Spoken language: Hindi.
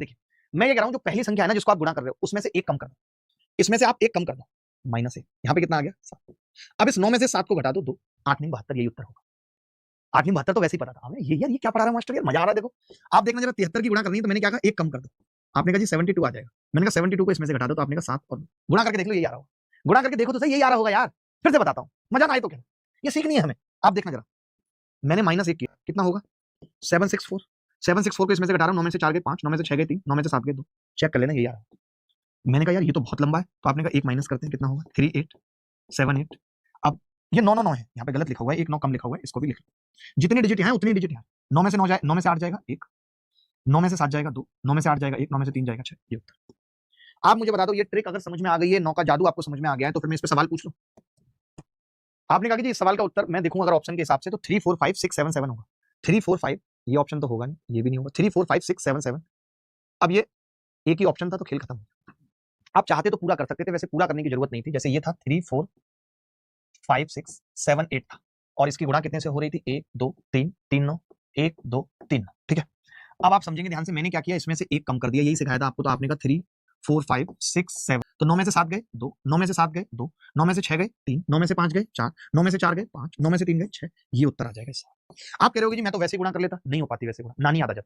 देखिए मैं ये कह रहा हूं जो पहली संख्या है ना जिसको आप गुणा कर रहे हो उसमें से एक कम कर दो, इसमें से आप एक कम कर दो, माइनस एक, यहाँ पे कितना आ गया 7। अब इस 9 में से 7 को घटा दो 2, 8 नहीं 72, यही उत्तर होगा। 8 नहीं 72 तो वैसे ही पता था हमें। ये यार ये क्या पढ़ा रहा है मास्टर, यार मजा आ रहा है। देखो आप देखना जरा 73 की गुणा करनी है तो मैंने क्या कहा एक कम कर दो, आपने कहा जी 72 आ जाएगा, मैंने कहा 72 को इसमें से घटा दो तो आपने कहा 7 और गुणा करके देख लो यही आ रहा होगा, गुणा करके देखो तो सही यही आ रहा होगा यार। फिर से बताता हूँ, मजा ना आए तो क्या, ये सीखनी है हमें। आप देखना जरा, मैंने -1 किया कितना होगा 764, 764 को इसमें से घटा रहा हूँ, 9 में से 4 गए 5, 9 में से 6 गए 3, 9 में से 7 गए 2, चेक कर लेना यही आ रहा है। मैंने कहा यार ये तो बहुत लंबा है, तो आपने कहा एक माइनस करते हैं, कितना होगा 3878। अब ये 9 9 9 है, यहाँ पे गलत लिखा हुआ है, एक 9 कम लिखा हुआ है, इसको भी लिख लो। जितनी डिजिट है उतनी डिजिट है। 9 में से 9 जाए, 9 में से 8 जाएगा 1, 9 में से 7 जाएगा 2, 9 में से 8 जाएगा 1, 9 में से 3 जाएगा 6, ये उत्तर। आप मुझे बता दो ये ट्रिक अगर समझ में आ गई है, 9 का जादू आपको समझ में आ गया है, तो फिर मैं इस पे सवाल पूछ लूं। आपने कहा कि जी इस सवाल का उत्तर मैं देखूं अगर ऑप्शन के हिसाब से तो 3 4 5 6 7 7 होगा। 3 4 5 ये ऑप्शन तो होगा नहीं, ये भी नहीं होगा, 3 4 5 6 7 7। अब ये एक ही ऑप्शन था तो खेल खत्म हो गया। आप चाहते तो पूरा कर सकते थे, वैसे पूरा करने की जरूरत नहीं थी। जैसे ये था 3 4 5 6 7 8 था और इसकी गुणा कितने से हो रही थी 1 2 3 3 9 1 2 3 9, ठीक है। अब आप समझेंगे ध्यान से, मैंने क्या किया इसमें से एक कम कर दिया, यही सिखाया था आपको। तो आपने कहा 3 4 5 6 7, तो 9 में से 7 गए 2, 9 में से 7 गए 2, 9 में से 6 गए 3, 9 में से 5 गए 4, 9 में से 4 गए 5, 9 में से 3 गए 6, ये उत्तर आ जाएगा इसका। आप कह रहे हो जी मैं तो वैसे गुणा कर लेता, नहीं हो पाती वैसे गुणा, नानी याद आ जाती।